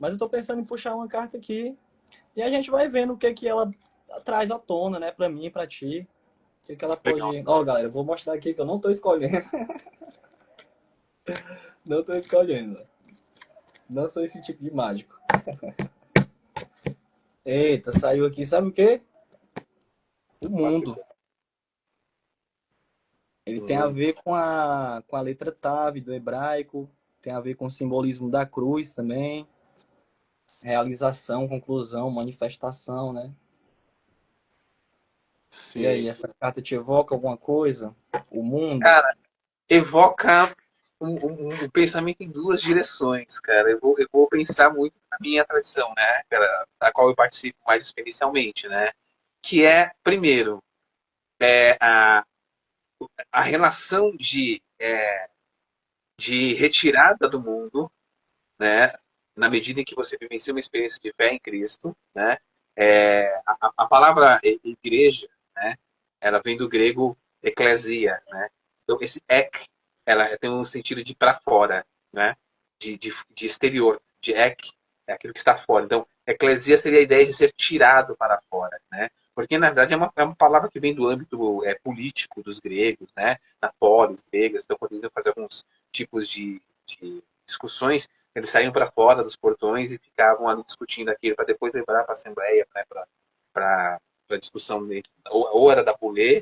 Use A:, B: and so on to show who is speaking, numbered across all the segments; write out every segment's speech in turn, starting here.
A: Mas eu tô pensando em puxar uma carta aqui e a gente vai vendo o que que ela traz à tona, né, pra mim e pra ti. O que que ela
B: Legal.
A: pode... Ó, galera, eu vou mostrar aqui que eu não tô escolhendo. Não tô escolhendo. Não sou esse tipo de mágico. Eita, saiu aqui, sabe o quê? O mundo. Ele tem a
B: Hum,
A: ver com a letra Tav do hebraico, tem a ver com o simbolismo da cruz também, realização, conclusão, manifestação, né? E aí,
B: Sei.
A: essa carta te evoca alguma coisa? O mundo?
B: Cara, evoca um pensamento em duas direções, cara. Eu vou pensar muito na minha tradição, né, cara, da qual eu participo mais experiencialmente, né? Que é, primeiro, a relação de retirada do mundo, né? Na medida em que você vivencia uma experiência de fé em Cristo, né? A palavra igreja, né? Ela vem do grego eclesia, né? Então esse ek, ela tem um sentido de para fora, né? De exterior, de ek é aquilo que está fora. Então eclesia seria a ideia de ser tirado para fora, né? Porque na verdade é uma palavra que vem do âmbito político dos gregos, né? Na polis gregas, então quando eles iam fazer alguns tipos de discussões, eles saíam para fora dos portões e ficavam ali discutindo aquilo para depois levar para a Assembleia, né, para a discussão dele. Ou era da Boulé,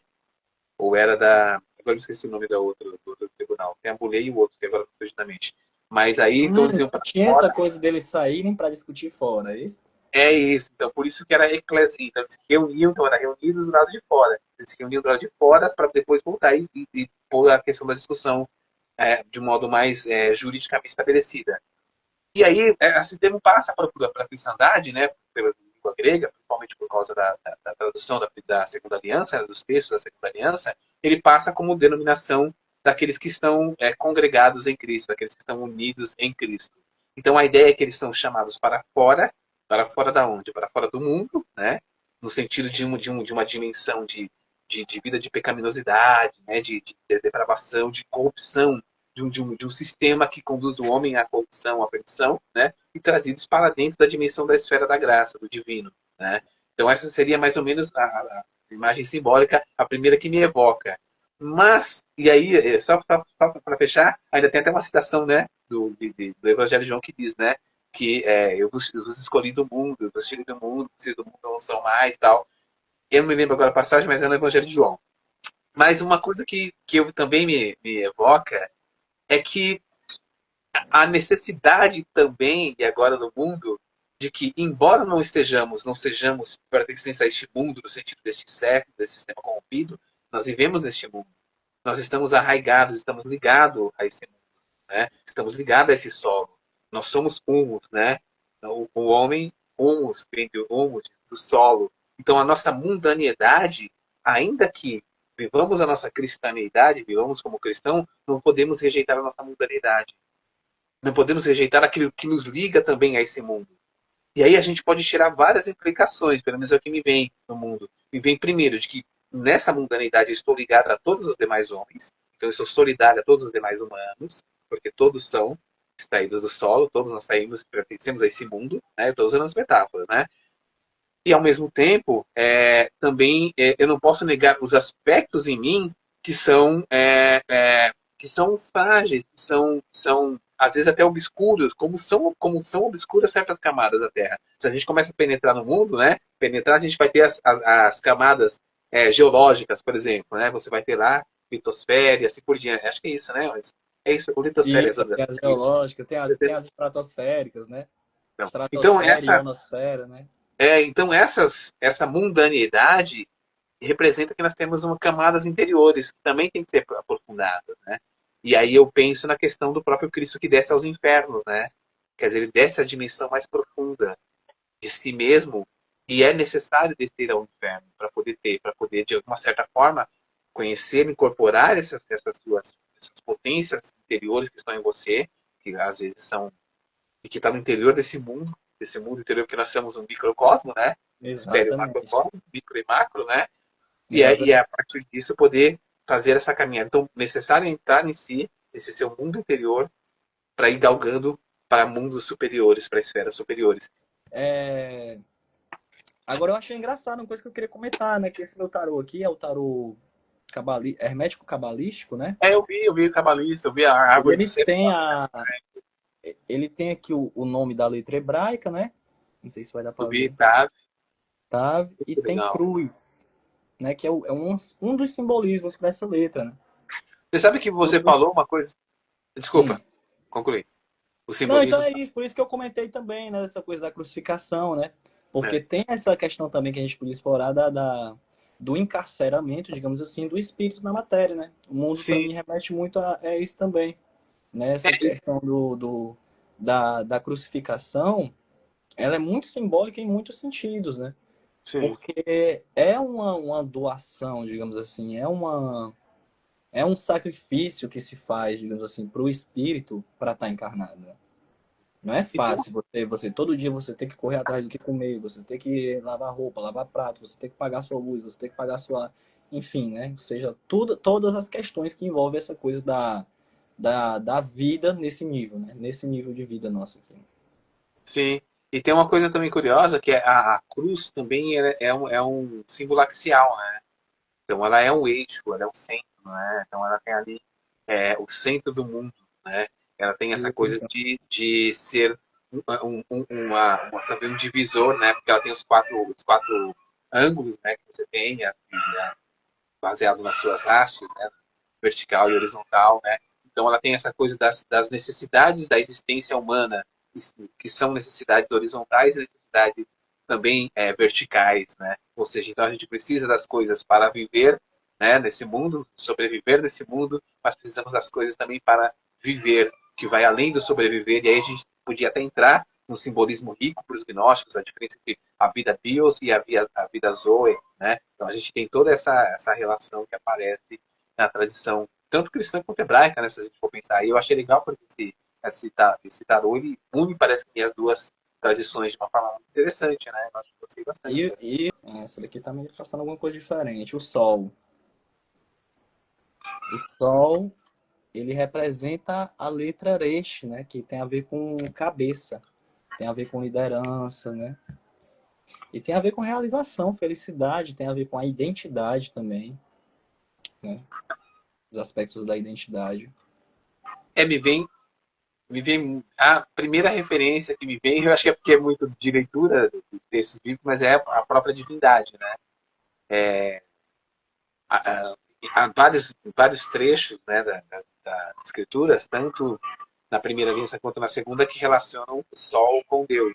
B: ou era da. Agora eu esqueci o nome do outro tribunal. Tem a Boulé e o outro, que agora não estou na mente. Mas aí, então eles iam
A: Então
B: para
A: tinha essa
B: fora.
A: coisa deles saírem para discutir fora, é isso?
B: É isso. Então, por isso que era eclesia. Então, eles se reuniam, então, era reunidos do lado de fora. Eles se reuniam do lado de fora para depois voltar e pôr a questão da discussão de um modo mais juridicamente estabelecida. E aí, esse termo passa para a cristandade, né, pela língua grega, principalmente por causa da tradução da Segunda Aliança, né, dos textos da Segunda Aliança, ele passa como denominação daqueles que estão congregados em Cristo, daqueles que estão unidos em Cristo. Então, a ideia é que eles são chamados para fora da onde? Para fora do mundo, né, no sentido de uma dimensão de vida de pecaminosidade, né, de depravação, de corrupção, de um sistema que conduz o homem à corrupção, à perdição, né? E trazidos para dentro da dimensão da esfera da graça, do divino, né? Então essa seria mais ou menos a imagem simbólica, a primeira que me evoca. Mas, e aí, só para fechar, ainda tem até uma citação, né, do Evangelho de João que diz, né, que eu vos escolhi do mundo, eu vos tirei do mundo, vocês do mundo não são mais, tal. Eu não me lembro agora a passagem, mas é no Evangelho de João. Mas uma coisa que eu também me evoca é que a necessidade também, e agora no mundo, de que, embora não sejamos pertencentes a este mundo, no sentido deste século, desse sistema corrompido, nós vivemos neste mundo. Nós estamos arraigados, estamos ligados a esse mundo, né? Estamos ligados a esse solo. Nós somos humus, né? O homem, humus, vem do humus, do solo. Então, a nossa mundanidade, ainda que vivamos a nossa cristianidade, vivamos como cristão, não podemos rejeitar a nossa mundanidade. Não podemos rejeitar aquilo que nos liga também a esse mundo. E aí a gente pode tirar várias implicações, pelo menos é o que me vem no mundo. Me vem primeiro de que nessa mundanidade eu estou ligado a todos os demais homens, então eu sou solidário a todos os demais humanos, porque todos são extraídos do solo, todos nós saímos, pertencemos a esse mundo, né? Eu estou usando as metáforas, né? E ao mesmo tempo, também eu não posso negar os aspectos em mim que são frágeis, que são às vezes até obscuros, como são obscuras certas camadas da Terra. Se a gente começa a penetrar no mundo, né? Penetrar, a gente vai ter as camadas geológicas, por exemplo, né? Você vai ter lá litosfera e assim por diante. Acho que é isso, né? Mas é isso, o litosfera,
A: Isso, tem as
B: é isso.
A: geológicas,
B: Você
A: tem
B: tem,
A: as estratosféricas, né?
B: então, então
A: Estratosfera e
B: essa
A: ionosfera, né?
B: essa mundanidade representa que nós temos camadas interiores que também têm que ser aprofundadas, né? E aí eu penso na questão do próprio Cristo que desce aos infernos, né? Quer dizer, ele desce à dimensão mais profunda de si mesmo e é necessário descer ao inferno para poder de alguma certa forma conhecer, incorporar essas potências interiores que estão em você, que às vezes são e que está no interior desse mundo interior que nós somos um microcosmo, né? Espelho
A: Exatamente.
B: macrocosmo, micro e macro, né? E é
A: Exatamente.
B: a partir disso poder fazer essa caminhada. Então, necessário entrar em si, esse seu mundo interior, para ir galgando para mundos superiores, para esferas superiores.
A: É... Agora eu achei engraçado uma coisa que eu queria comentar, né? Que esse meu tarô aqui é o tarô hermético cabalístico, né?
B: Eu vi o cabalista, eu vi a
A: E
B: árvore de
A: ele
B: sempre.
A: tem ele tem aqui o nome da letra hebraica, né? Não sei se vai dar
B: Eu
A: para
B: vi,
A: ver.
B: tá?
A: Tá? E
B: Muito
A: tem
B: legal.
A: cruz, né? Que é, um dos simbolismos dessa letra, né?
B: Você sabe que você
A: Cruz.
B: falou uma coisa. Desculpa,
A: Hum.
B: concluí. O
A: Não, então
B: simbolismo.
A: é isso, por isso que eu comentei também, né? Essa coisa da crucificação, né? Porque
B: É.
A: tem essa questão também que a gente podia explorar do encarceramento, digamos assim, do espírito na matéria, né? O mundo, para
B: Sim.
A: mim, remete muito a isso também, né?
B: É,
A: Essa questão da crucificação, ela é muito simbólica em muitos sentidos, né?
B: sim.
A: Porque é uma doação, digamos assim, é um sacrifício que se faz, digamos assim, para o espírito para estar encarnado, né? Não é
B: Então,
A: fácil você todo dia você ter que correr atrás do que comer, você ter que lavar roupa, lavar prato, você ter que pagar sua luz, você ter que pagar sua, enfim, né? Ou seja, todas as questões que envolvem essa coisa da vida nesse nível, né? Nesse nível de vida nossa, enfim.
B: sim. E tem uma coisa também curiosa, que é a cruz também é um símbolo axial, né? Então ela é um eixo, ela é um centro, né? Então ela tem ali o centro do mundo, né? Ela tem essa coisa
A: Isso.
B: de ser também um divisor, né? Porque ela tem os quatro ângulos, né? Que você tem, baseado nas suas hastes, né? Vertical e horizontal, né? Então ela tem essa coisa das necessidades da existência humana, que são necessidades horizontais e necessidades também verticais, né? Ou seja, então a gente precisa das coisas para viver, né, nesse mundo, sobreviver nesse mundo, mas precisamos das coisas também para viver, que vai além do sobreviver. E aí a gente podia até entrar no simbolismo rico para os gnósticos, a diferença entre a vida bios e a vida zoe, né? Então a gente tem toda essa relação que aparece na tradição tanto cristã quanto hebraica, né, se a gente for pensar. E eu achei legal porque esse tarô ele une, parece que as duas tradições de uma forma muito interessante, né? Eu acho que gostei bastante.
A: Essa daqui tá me passando alguma coisa diferente. O Sol. O Sol, ele representa a letra Resh, né? Que tem a ver com cabeça, tem a ver com liderança, né? E tem a ver com realização, felicidade, tem a ver com a identidade também, né? Os aspectos da identidade.
B: Me vem a primeira referência que me vem, eu acho que é porque é muito de leitura desses livros, mas é a própria divindade, né? Há, há vários trechos, né, das escrituras, tanto na primeira aliança quanto na segunda, que relacionam o sol com Deus,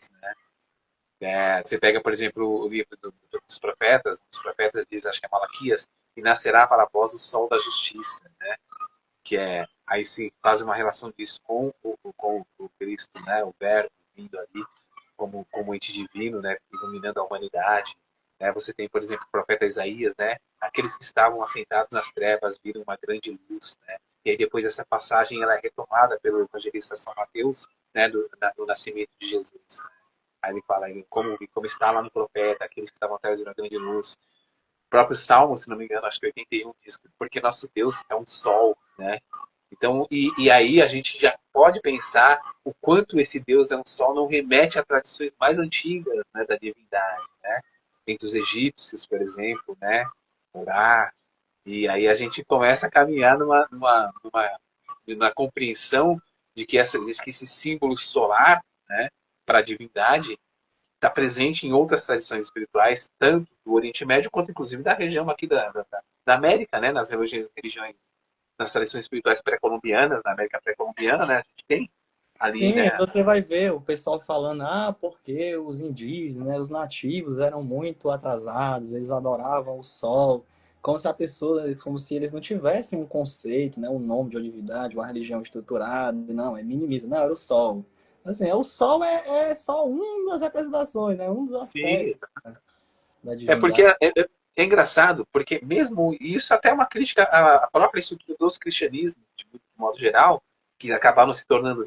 B: né? Você pega, por exemplo, o livro dos profetas, os profetas diz, acho que é Malaquias, e nascerá para vós o sol da justiça, né? Que aí se faz uma relação disso com o Cristo, né? O Verbo vindo ali como ente divino, né? Iluminando a humanidade. Né? Você tem, por exemplo, o profeta Isaías, né? Aqueles que estavam assentados nas trevas viram uma grande luz, né? E aí depois essa passagem ela é retomada pelo evangelista São Mateus, né? Do nascimento de Jesus. Né? Aí ele fala como está lá no profeta, aqueles que estavam atrás de uma grande luz. O próprio Salmo, se não me engano, acho que 81 diz que porque nosso Deus é um sol, né? Então, e aí a gente já pode pensar o quanto esse Deus é um sol não remete a tradições mais antigas, né, da divindade, né? Entre os egípcios, por exemplo, né? Orar. E aí a gente começa a caminhar numa compreensão de que esse símbolo solar, né, para a divindade, está presente em outras tradições espirituais, tanto do Oriente Médio quanto inclusive da região aqui da América, né? Nas religiões, nas tradições espirituais pré-colombianas, na América pré-colombiana, né? A gente tem ali,
A: Sim, aí
B: né?
A: você vai ver o pessoal falando, porque os indígenas, né, os nativos eram muito atrasados, eles adoravam o sol, como se a pessoa, como se eles não tivessem um conceito, né, um nome de divindade, uma religião estruturada, não, minimiza, não, era o sol. Assim, o sol é só uma das representações, né, um dos
B: Sim.
A: aspectos da
B: É porque
A: divindade.
B: é engraçado, porque mesmo isso até é uma crítica à própria estrutura dos cristianismos, de modo geral, que acabaram se tornando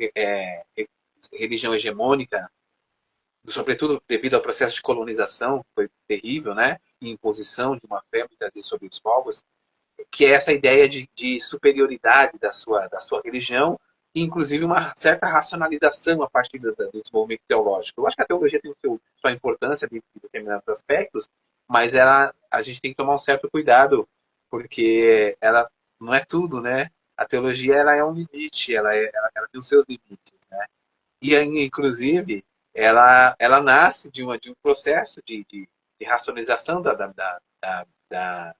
B: religião hegemônica, sobretudo devido ao processo de colonização, que foi terrível, né? E imposição de uma fé muitas vezes sobre os povos, que é essa ideia de superioridade da sua religião inclusive uma certa racionalização a partir do desenvolvimento teológico. Eu acho que a teologia tem sua importância em determinados aspectos, mas a gente tem que tomar um certo cuidado, porque ela não é tudo, né? A teologia ela é um limite, ela tem os seus limites, né? E, inclusive, ela nasce de um processo de racionalização da, da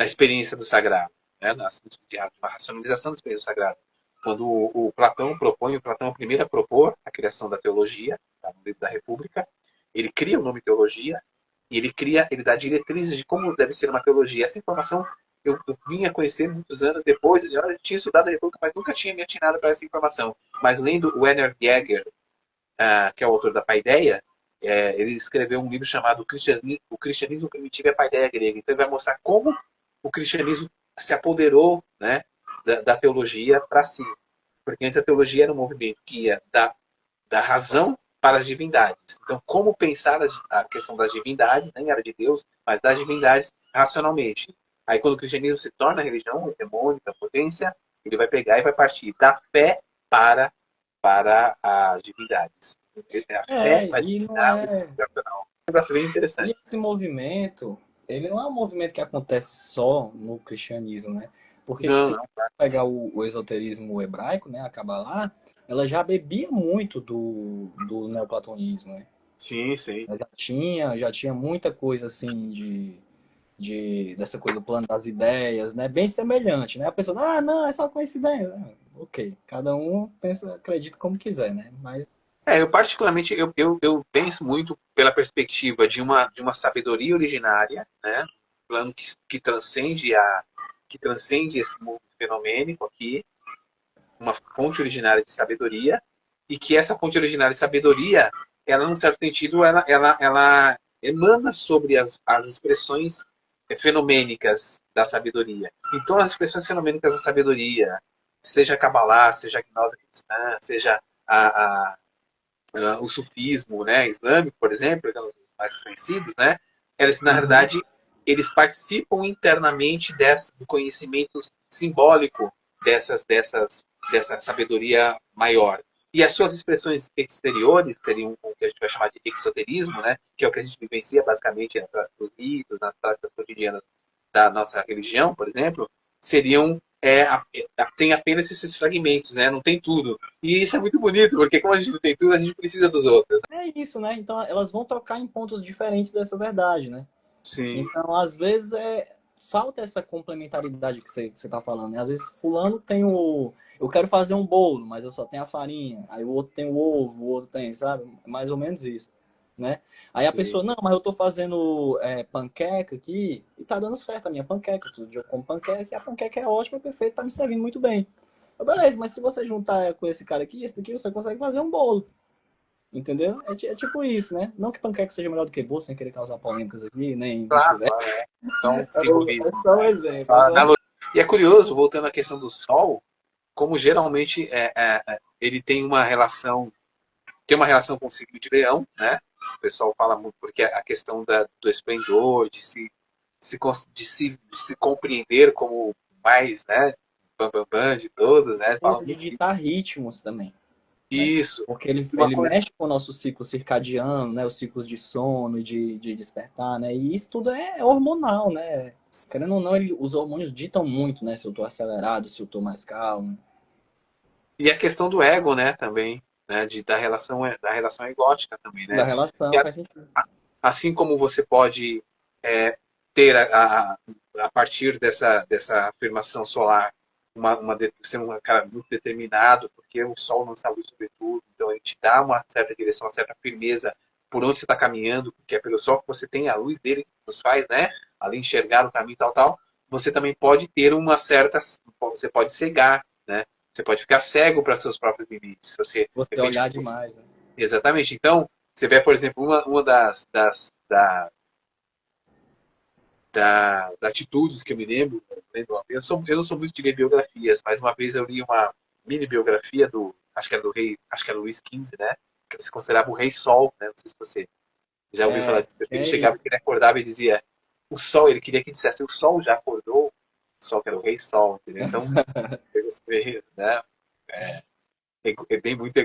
B: experiência do sagrado, né? Nasce de uma racionalização da experiência do sagrado. Quando o Platão propõe, o Platão é o primeiro a propor a criação da teologia, tá, no livro da República, ele cria o nome teologia, e ele dá diretrizes de como deve ser uma teologia. Essa informação eu vim a conhecer muitos anos depois, eu tinha estudado a República, mas nunca tinha me atinado para essa informação. Mas lendo o Werner Jäger, que é o autor da Paideia, ele escreveu um livro chamado O Cristianismo Primitivo e a Paideia Grega. Então ele vai mostrar como o cristianismo se apoderou, né, da teologia para si. Porque antes a teologia era um movimento que ia da razão para as divindades. Então, como pensar a questão das divindades, nem era de Deus, mas das divindades racionalmente. Aí, quando o cristianismo se torna a religião hegemônica, potência, ele vai pegar e vai partir da fé para as divindades. A fé vai
A: E não
B: dominar o
A: é.
B: racional. Um negócio bem interessante.
A: E esse movimento, ele não é um movimento que acontece só no cristianismo, né? Porque
B: Não,
A: se você
B: não.
A: pegar o esoterismo hebraico, né, a Kabbalah, ela já bebia muito do neoplatonismo, né?
B: Sim, sim.
A: Ela já tinha muita coisa assim dessa coisa do plano das ideias, né? Bem semelhante, né? A pessoa, não, é só coincidência. Ok, cada um pensa, acredita como quiser, né? Mas
B: Eu particularmente, eu penso muito pela perspectiva de uma sabedoria originária, né? Um plano que transcende esse mundo fenomênico aqui, uma fonte originária de sabedoria, e que essa fonte originária de sabedoria, ela, num certo sentido, ela emana sobre as expressões fenomênicas da sabedoria. Então, as expressões fenomênicas da sabedoria, seja a Kabbalah, seja a gnose cristã, seja o sufismo, né, islâmico, por exemplo, que é um dos mais conhecidos, né, eles, na
A: uhum.
B: verdade, eles participam internamente do conhecimento simbólico dessa sabedoria maior. E as suas expressões exteriores seriam o que a gente vai chamar de exoterismo, né, que é o que a gente vivencia basicamente nos ritos, nas práticas cotidianas da nossa religião, por exemplo, seriam tem apenas esses fragmentos, né? Não tem tudo. E isso é muito bonito, porque como a gente não tem tudo, a gente precisa dos outros.
A: É isso, né? Então elas vão tocar em pontos diferentes dessa verdade, né?
B: Sim,
A: Então, às vezes, falta essa complementaridade que você está falando, né? Às vezes, fulano tem eu quero fazer um bolo, mas eu só tenho a farinha. Aí o outro tem o ovo, o outro tem, sabe? Mais ou menos isso, né? Aí a
B: sim.
A: pessoa, não, mas eu tô fazendo panqueca aqui e tá dando certo a minha panqueca. Todo dia eu como panqueca e a panqueca é ótima, perfeita, tá me servindo muito bem. Beleza, mas se você juntar com esse cara aqui, esse daqui, você consegue fazer um bolo. Entendeu? É tipo isso, né? Não que panqueca seja melhor do que bolo, sem querer causar polêmicas aqui, nem
B: Claro,
A: vice-versa.
B: claro, são
A: É
B: simbolismos,
A: só um
B: né?
A: exemplo.
B: São analogias. E é curioso, voltando à questão do Sol, como geralmente ele tem uma relação com o signo de Leão, né? O pessoal fala muito porque a questão do esplendor, de se compreender como mais, né? Bam, bam, de todos, né? Falam
A: De
B: muito disso.
A: ditar ritmos também, né?
B: Isso.
A: Porque ele,
B: E uma
A: ele
B: coisa,
A: mexe com o nosso ciclo circadiano, né? Os ciclos de sono, de despertar, né? E isso tudo é hormonal, né? Querendo ou não, os hormônios ditam muito, né? Se eu tô acelerado, se eu tô mais calmo.
B: e a questão do ego, né, também, né, da relação egótica também,
A: Da
B: né?
A: relação, faz sentido.
B: Assim como você pode ter a partir dessa afirmação solar ser um cara muito determinado, porque o Sol lança luz sobre tudo, então ele te dá uma certa direção, uma certa firmeza por onde você está caminhando, porque é pelo Sol que você tem a luz dele que nos faz, né? Além de enxergar o caminho e tal, tal, você também pode ter uma certa, você pode cegar, né? Você pode ficar cego para seus próprios limites. Você, de
A: Você
B: repente,
A: olhar demais, né?
B: exatamente. Então, você vê, por exemplo, uma das atitudes que eu me lembro, eu não sou muito de ler biografias, mas uma vez eu li uma mini biografia acho que era do rei, acho que era Luís XV, né? Que ele se considerava o rei Sol, né? Não sei se você já ouviu falar disso. Ele
A: É
B: chegava,
A: isso.
B: ele acordava e dizia, o Sol, ele queria que dissesse, o Sol já acordou, o Sol que era o rei Sol, entendeu? Então, coisas meio, né? É bem muito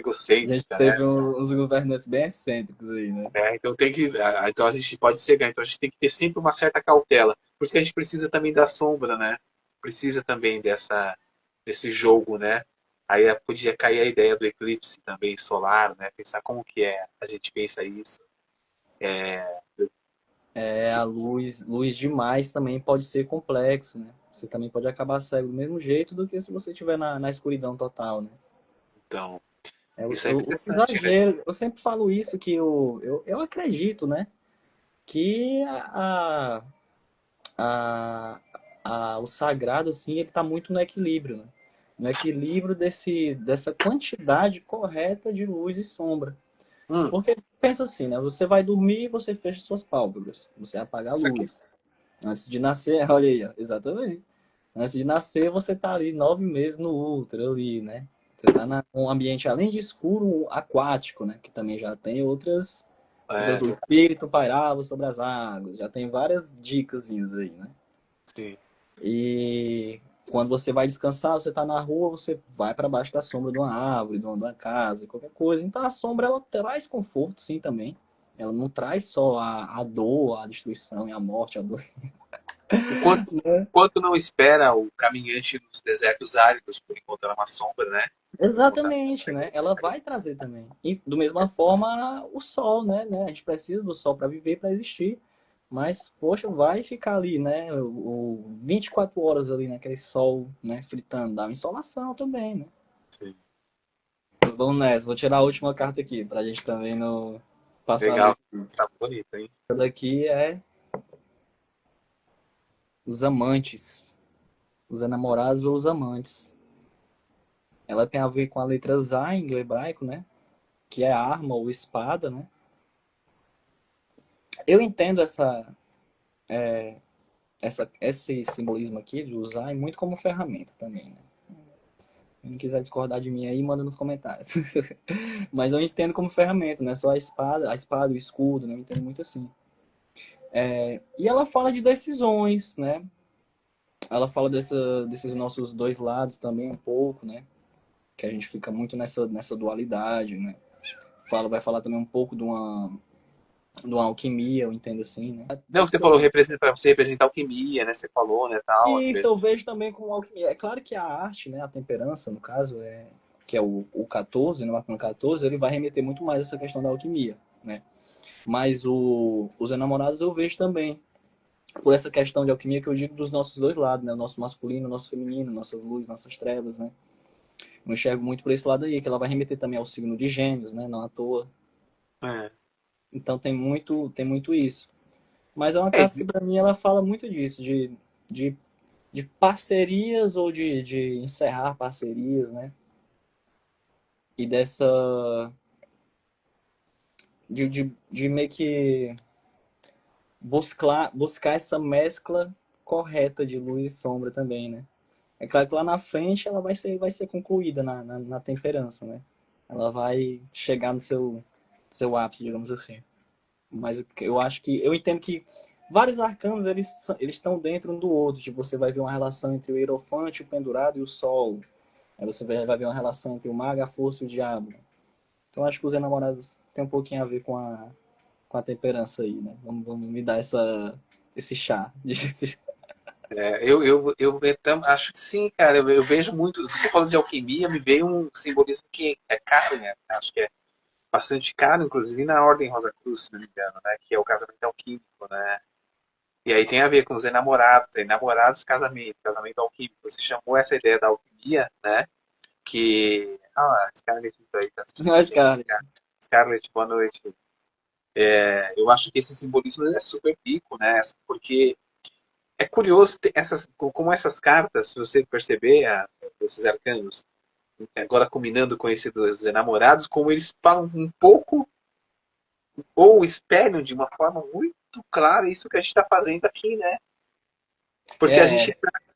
A: A gente
B: egocêntrica, né?
A: teve uns governantes bem excêntricos aí, né?
B: Então tem que, então a gente pode cegar, então a gente tem que ter sempre uma certa cautela. Por isso que a gente precisa também da sombra, né? Precisa também desse jogo, né? Aí podia cair a ideia do eclipse também solar, né? Pensar como que é, a gente pensa isso.
A: É, a luz demais também pode ser complexo, né? Você também pode acabar cego do mesmo jeito do que se você estiver na escuridão total, né?
B: Então,
A: É,
B: isso é
A: o
B: interessante, né?
A: exagero, eu sempre falo isso, que eu acredito, né? Que a, o sagrado, assim, ele tá muito no equilíbrio, né? No equilíbrio dessa quantidade correta de luz e sombra.
B: Hum,
A: Porque pensa assim, né? Você vai dormir e você fecha suas pálpebras. Você apaga a
B: isso aqui.
A: luz. Antes de nascer, olha aí, ó, exatamente. Antes de nascer, você tá ali 9 meses no útero ali, né? Você tá num ambiente, além de escuro, aquático, né? Que também já tem outras,
B: É,
A: o espírito pairava sobre as águas. Já tem várias dicas aí, né?
B: sim.
A: E quando você vai descansar, você tá na rua, você vai para baixo da sombra de uma árvore, de uma casa, qualquer coisa. Então a sombra, ela traz conforto, sim, também. Ela não traz só a dor, a destruição e a morte, a dor.
B: Enquanto não espera o caminhante nos desertos áridos por encontrar uma sombra, né? Por encontrar
A: Exatamente, né? Ela vai trazer também. E, do mesma forma, o sol, né? A gente precisa do sol para viver, para existir. Mas, poxa, vai ficar ali, né? 24 horas ali naquele sol, né? Fritando, dá uma insolação também, né?
B: Sim.
A: Vamos nessa, vou tirar a última carta aqui, pra gente também não passar
B: Legal.
A: muito.
B: Está bonito, hein?
A: Essa daqui é os amantes, os enamorados ou os amantes. Ela tem a ver com a letra Zain do hebraico, né? Que é arma ou espada, né? Eu entendo esse simbolismo aqui de usar muito como ferramenta também, né? Quem quiser discordar de mim aí, manda nos comentários. Mas eu entendo como ferramenta, né? Só a espada, o escudo, né? Eu entendo muito assim. E ela fala de decisões, né? Ela fala desses nossos dois lados também um pouco, né? Que a gente fica muito nessa dualidade, né? Vai falar também um pouco de uma alquimia, eu entendo assim, né?
B: Não, você falou para você representar alquimia, né? Você falou, né, tal.
A: E isso eu vejo também como alquimia. É claro que a arte, né, a temperança, no caso, que é o 14, né, o arcano 14, ele vai remeter muito mais a essa questão da alquimia, né? Mas os enamorados eu vejo também por essa questão de alquimia que eu digo dos nossos dois lados, né? O nosso masculino, o nosso feminino, nossas luzes, nossas trevas, né? Eu enxergo muito por esse lado aí, que ela vai remeter também ao signo de Gêmeos, né? Não à toa.
B: É.
A: Então tem muito isso. Mas é uma
B: É,
A: carta que, para mim, ela fala muito disso, de, de parcerias ou de encerrar parcerias, né? E de meio que buscar essa mescla correta de luz e sombra também, né? É claro que lá na frente ela vai ser concluída na temperança, né? Ela vai chegar no seu ápice, digamos assim. Mas eu acho que eu entendo que vários arcanos eles estão dentro um do outro. Tipo, você vai ver uma relação entre o Hierofante, o Pendurado e o Sol. Aí você vai ver uma relação entre o Mago, a Força e o Diabo. Então acho que os enamorados tem um pouquinho a ver com a temperança aí, né? Vamos me dar esse chá.
B: acho que sim, cara. Eu vejo muito. Você falou de alquimia, me veio um simbolismo que é caro, né? Acho que é bastante caro, inclusive na Ordem Rosa Cruz, se não me engano, né? Que é o casamento alquímico, né? E aí tem a ver com os enamorados, enamorados, casamento, casamento alquímico. Você chamou essa ideia da alquimia, né? Que. Ah, a Scarlett aí tá assistindo a
A: Mas,
B: gente.
A: cara,
B: Scarlett, boa noite. Eu acho que esse simbolismo é super rico, né? Porque é curioso como essas cartas, se você perceber, esses arcanos, agora combinando com esse dos enamorados, como eles falam um pouco ou espelham de uma forma muito clara isso que a gente está fazendo aqui, né? Porque
A: é,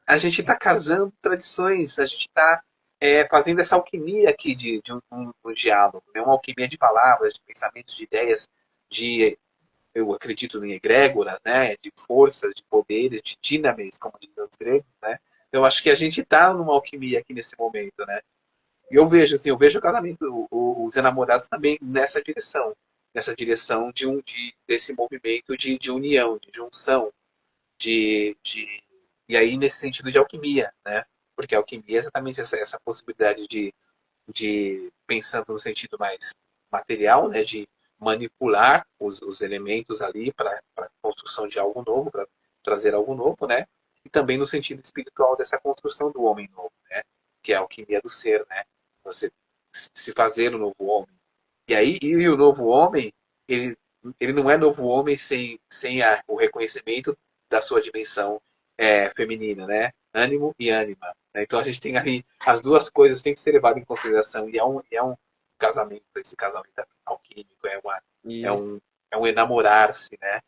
B: a gente tá casando tradições, a gente está fazendo essa alquimia aqui de um diálogo, né? Uma alquimia de palavras, de pensamentos, de ideias, de eu acredito em egrégoras, né? De forças, de poderes, de dinamis, como dizem os gregos, né? Eu acho que a gente está numa alquimia aqui nesse momento, né? eu vejo, assim, eu vejo o casamento, os enamorados também nessa direção desse movimento de união, de junção, e aí nesse sentido de alquimia, né? Porque a alquimia é exatamente essa possibilidade pensando no sentido mais material, né? De manipular os elementos ali para a construção de algo novo, para trazer algo novo, né? E também no sentido espiritual dessa construção do homem novo, né? Que é a alquimia do ser, né? Você se fazer o novo homem. E aí, e o novo homem, ele, ele não é novo homem sem o reconhecimento da sua dimensão feminina, né? Ânimo e ânima. Né? Então a gente tem ali as duas coisas têm que ser levadas em consideração e é um casamento, esse casamento alquímico é
A: Isso.
B: um enamorar-se, né?